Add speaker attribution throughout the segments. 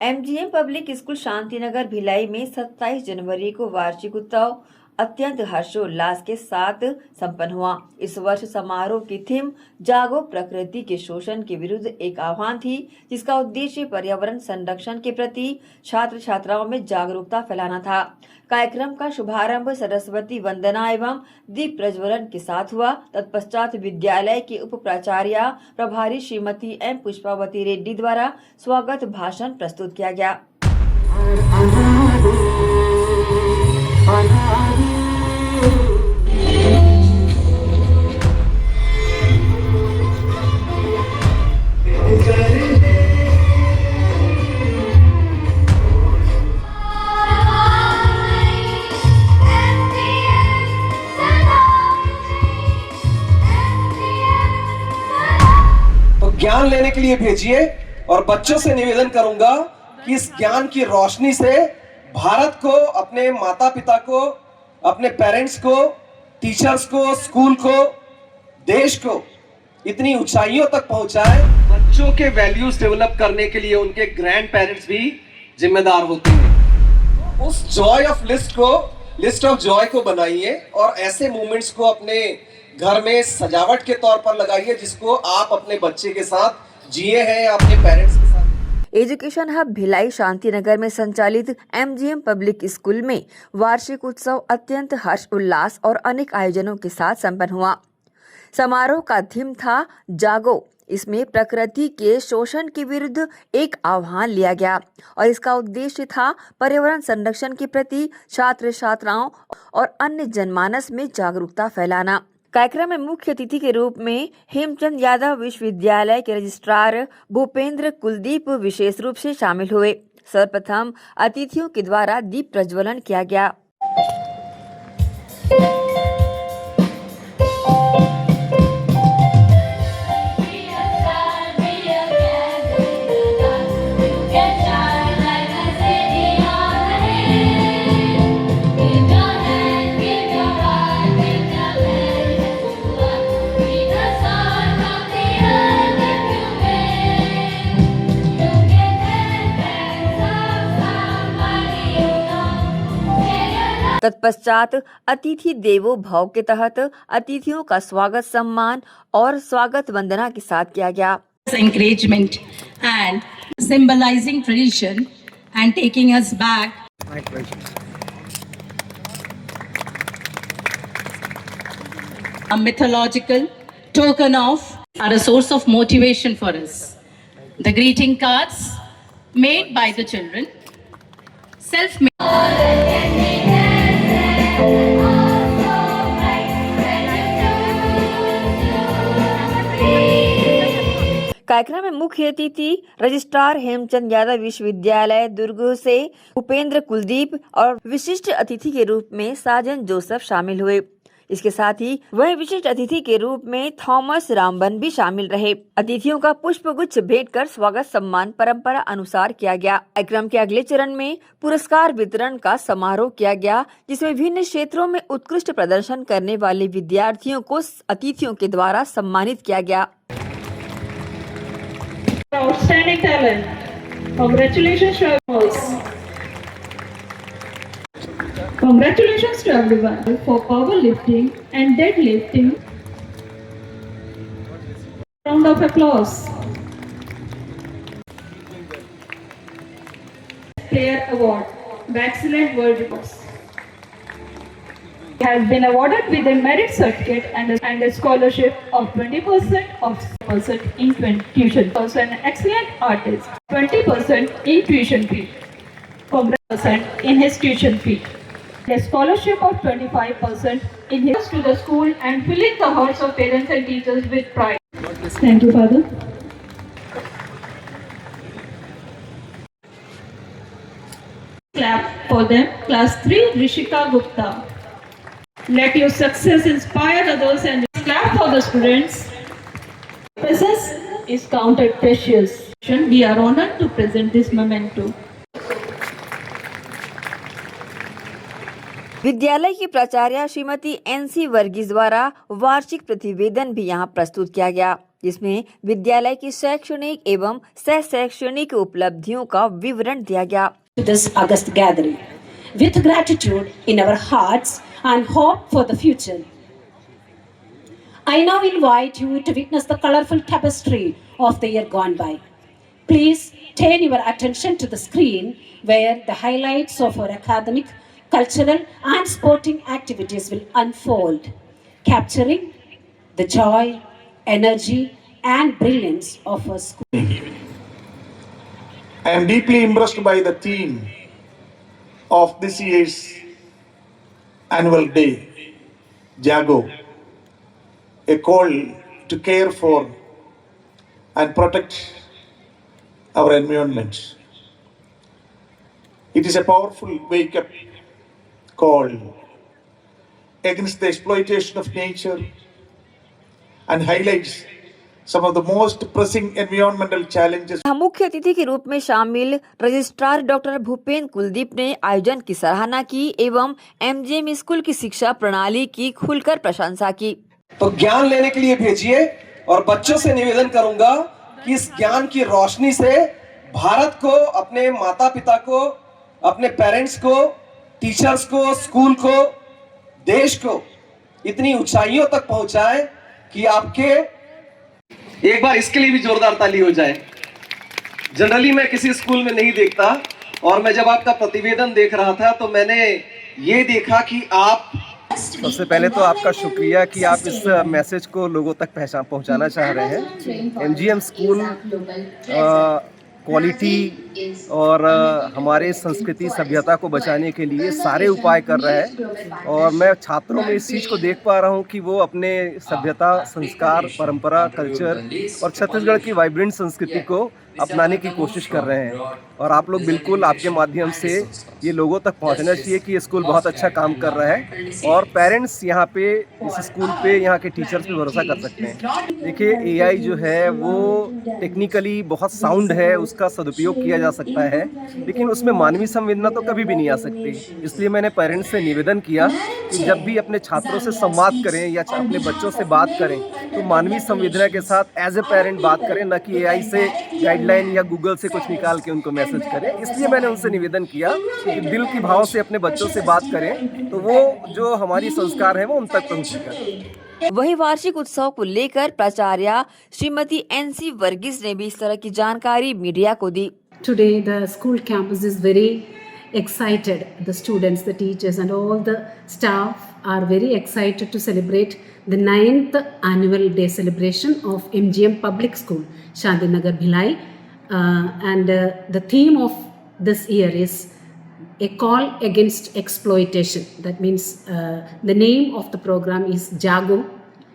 Speaker 1: MGM public school Shantinagar Bhilai में 27 जनवरी को वार्षिक उत्सव अत्यंत हर्षोल्लास के साथ संपन्न हुआ। इस वर्ष समारोह की थीम जागो प्रकृति के शोषण के विरुद्ध एक आह्वान थी, जिसका उद्देश्य पर्यावरण संरक्षण के प्रति छात्र छात्राओं में जागरूकता फैलाना था। कार्यक्रम का शुभारंभ सरस्वती वंदना एवं दीप प्रज्वलन के साथ हुआ। तत्पश्चात विद्यालय के उप प्राचार्य प्रभारी श्रीमती एम पुष्पावती रेड्डी द्वारा स्वागत भाषण प्रस्तुत किया गया।
Speaker 2: ज्ञान लेने के लिए भेजिए और बच्चों से निवेदन करूंगा कि इस ज्ञान की रोशनी से भारत को, अपने माता पिता को, अपने पेरेंट्स को, टीचर्स को, स्कूल को, देश को इतनी ऊंचाइयों तक पहुंचाए। बच्चों के वैल्यूज डेवलप करने के लिए उनके ग्रैंड पेरेंट्स भी जिम्मेदार होते हैं। उस लिस्ट ऑफ जॉय को बनाइए और ऐसे मूवमेंट्स को अपने घर में सजावट के तौर पर लगाइए जिसको आप अपने बच्चे के साथ जिए हैं या अपने पेरेंट्स के साथ।
Speaker 1: एजुकेशन हब भिलाई शांतिनगर में संचालित एमजीएम पब्लिक स्कूल में वार्षिक उत्सव अत्यंत हर्ष उल्लास और अनेक आयोजनों के साथ संपन्न हुआ। समारोह का थीम था जागो। इसमें प्रकृति के शोषण के विरुद्ध एक आह्वान लिया गया और इसका उद्देश्य था पर्यावरण संरक्षण के प्रति छात्र छात्राओं और अन्य जनमानस में जागरूकता फैलाना। कार्यक्रम में मुख्य अतिथि के रूप में हेमचंद यादव विश्वविद्यालय के रजिस्ट्रार भूपेंद्र कुलदीप विशेष रूप से शामिल हुए। सर्वप्रथम अतिथियों के द्वारा दीप प्रज्वलन किया गया। तत्पश्चात अतिथि देवो भव के तहत अतिथियों का स्वागत सम्मान और स्वागत वंदना के साथ किया गया।
Speaker 3: Encouragement and symbolizing tradition and taking us back. A mythological token of are a source of motivation for us. The greeting cards made by the children, self-made.
Speaker 1: कार्यक्रम में मुख्य अतिथि रजिस्ट्रार हेमचंद यादव विश्वविद्यालय दुर्ग से भूपेंद्र कुलदीप और विशिष्ट अतिथि के रूप में साजन जोसेफ शामिल हुए। इसके साथ ही वह विशिष्ट अतिथि के रूप में थॉमस रामबन भी शामिल रहे। अतिथियों का पुष्पगुच्छ भेंट कर स्वागत सम्मान परंपरा अनुसार किया गया। कार्यक्रम के अगले चरण में पुरस्कार वितरण का समारोह किया गया, जिसमें विभिन्न क्षेत्रों में उत्कृष्ट प्रदर्शन करने वाले विद्यार्थियों को अतिथियों के द्वारा सम्मानित किया गया।
Speaker 4: Outstanding talent. Congratulations to all. Congratulations to everyone for powerlifting and deadlifting. Round of applause. Player Award. Excellent World Records. Has been awarded with a merit certificate and a scholarship of 20% in tuition. Also an excellent artist, 20% in tuition fee, 100% in his tuition fee. A scholarship of 25% in his to the school and filling the hearts of parents and teachers with pride. Thank you, Father. Clap for them. Class 3, Rishika Gupta. Let your success inspire others and clap for the students. Presence is counted precious. We are honored to present this memento.
Speaker 1: विद्यालय की प्राचार्य Shrimati NC Varghese द्वारा वार्षिक प्रतिवेदन भी यहाँ प्रस्तुत किया गया, जिसमें विद्यालय की शैक्षणिक एवं सह शैक्षणिक उपलब्धियों का विवरण दिया गया।
Speaker 5: This August gathering, with gratitude in our hearts and hope for the future, I now invite you to witness the colorful tapestry of the year gone by. Please turn your attention to the screen where the highlights of our academic, cultural and sporting activities will unfold, capturing the joy, energy and brilliance of our school.
Speaker 6: I am deeply impressed by the theme of this year's annual day, Jago, a call to care for and protect our environment. It is a powerful wake-up call against the exploitation of nature and highlights some of the most pressing environmental challenges.
Speaker 1: मुख्य अतिथि के रूप में शामिल registrar doctor Bhupendra Kuldeep ने आयोजन की सराहना की एवं MGM स्कूल की शिक्षा प्रणाली की खुलकर प्रशंसा की।
Speaker 2: तो ज्ञान लेने के लिए भेजिए और बच्चों से निवेदन करूंगा कि इस ज्ञान की रोशनी से भारत को, अपने माता पिता को, अपने पेरेंट्स को, टीचर्स को, स्कूल को, देश को इतनी ऊंचाइयों तक पहुंचाएं कि आपके, एक बार इसके लिए भी जोरदार ताली हो जाए। जनरली मैं किसी स्कूल में नहीं देखता, और मैं जब आपका प्रतिवेदन देख रहा था तो मैंने ये देखा कि आप,
Speaker 7: सबसे पहले तो आपका शुक्रिया कि आप इस मैसेज को लोगों तक पहुंचाना चाह रहे हैं। MGM स्कूल क्वालिटी और हमारे संस्कृति सभ्यता को बचाने के लिए सारे उपाय कर रहा है, और मैं छात्रों में इस चीज़ को देख पा रहा हूँ कि वो अपने सभ्यता, संस्कार, परंपरा, कल्चर और छत्तीसगढ़ की वाइब्रेंट संस्कृति को अपनाने की कोशिश कर रहे हैं। और आप लोग बिल्कुल आपके माध्यम से ये लोगों तक पहुंचना चाहिए कि ये स्कूल बहुत अच्छा काम कर रहा है, और पेरेंट्स यहाँ पे इस स्कूल पे, यहाँ के टीचर्स पे भरोसा कर सकते हैं। देखिए, AI जो है वो टेक्निकली बहुत साउंड है, उसका सदुपयोग किया जा सकता है, लेकिन उसमें मानवीय संवेदना तो कभी भी नहीं आ सकती। इसलिए मैंने पेरेंट्स से निवेदन किया कि जब भी अपने छात्रों से संवाद करें या अपने बच्चों से बात करें तो मानवीय संवेदना के साथ एज ए पेरेंट बात करें, न कि AI से गाइडलाइन या गूगल से कुछ निकाल के उनको मैसेज करें। इसलिए मैंने उनसे निवेदन किया कि दिल की भाव से अपने बच्चों से बात करें तो वो जो हमारी संस्कार है वो उन तक पहुँचेगा।
Speaker 1: वहीं वार्षिक उत्सव को लेकर प्राचार्य श्रीमती NC वर्गीस ने भी इस तरह की जानकारी मीडिया को दी।
Speaker 5: Today the school campus is very excited. The students, the teachers and all the staff are very excited to celebrate the 9th annual day celebration of MGM Public School, Shantinagar, Bhilai. And the theme of this year is a call against exploitation. That means the name of the program is Jago,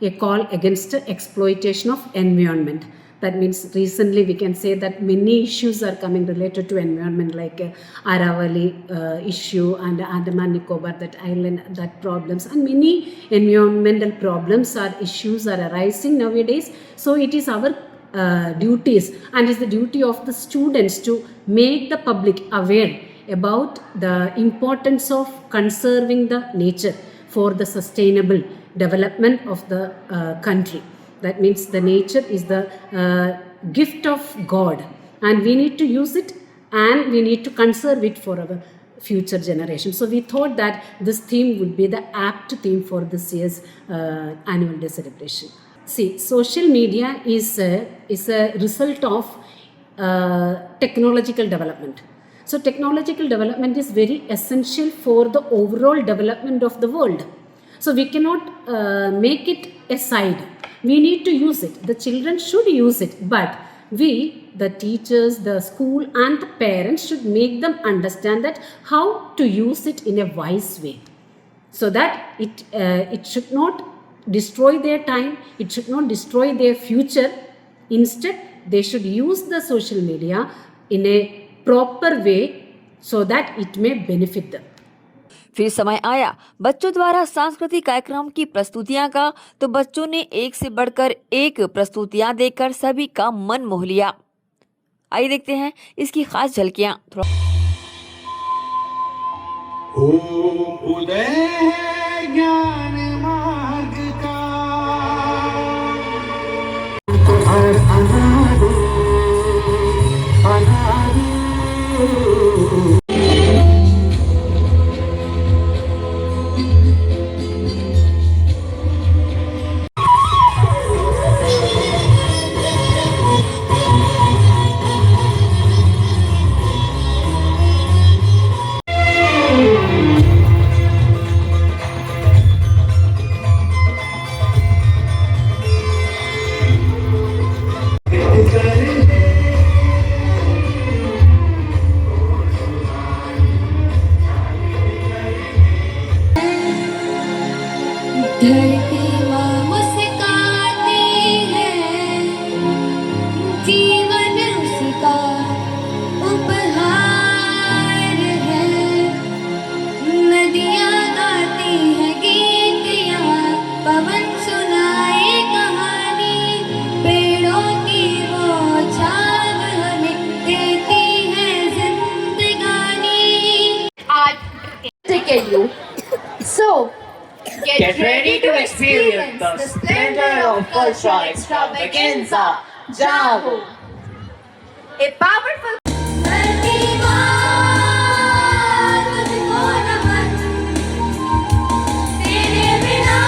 Speaker 5: a call against exploitation of environment. That means recently we can say that many issues are coming related to environment, like Aravali issue and Andaman Nicobar, that island, that problems, and many environmental problems or issues are arising nowadays. So it is our duties, and it's the duty of the students to make the public aware about the importance of conserving the nature for the sustainable development of the country. That means the nature is the gift of God, and we need to use it and we need to conserve it for our future generation. So we thought that this theme would be the apt theme for this year's annual day celebration. See, social media is a result of technological development. So technological development is very essential for the overall development of the world. So we cannot make it aside. We need to use it. The children should use it, but we, the teachers, the school and the parents should make them understand that how to use it in a wise way, so that it should not destroy their time, it should not destroy their future. Instead, they should use the social media in a proper way so that it may benefit them.
Speaker 1: फिर समय आया बच्चों द्वारा सांस्कृतिक कार्यक्रम की प्रस्तुतियां का, तो बच्चों ने एक से बढ़कर एक प्रस्तुतियां देकर सभी का मन मोह लिया। आइए देखते हैं इसकी खास झलकियां।
Speaker 8: उदय है ज्ञान मार्ग का हर अनादि अनादि
Speaker 9: धरती माँ मुस्काती है, जीवन उसका उपहार है। नदियाँ गाती है गीतियाँ, पवन सुनाए कहानी, पेड़ों की वो छाव हमें देती है जिंदगानी।
Speaker 10: art ticket you. So, get ready to experience the splendor of cultural extravaganza. Jago, a powerful
Speaker 9: धरती माँ तुझको नमन, तेरे बिना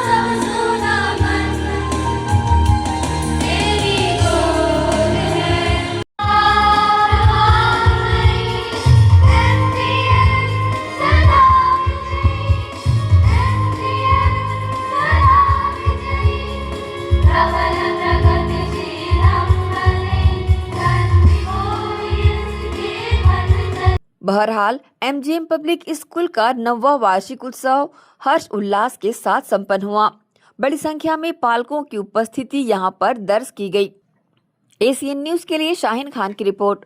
Speaker 9: सब सूना मन, तेरी गोद है सदा विजयी, प्रबल प्रगतिशीलम बने,
Speaker 1: बहरहाल एमजीएम पब्लिक स्कूल का 9वां वार्षिक उत्सव हर्ष उल्लास के साथ संपन्न हुआ। बड़ी संख्या में पालकों की उपस्थिति यहां पर दर्ज की गई। एसीएन न्यूज के लिए शाहीन खान की रिपोर्ट।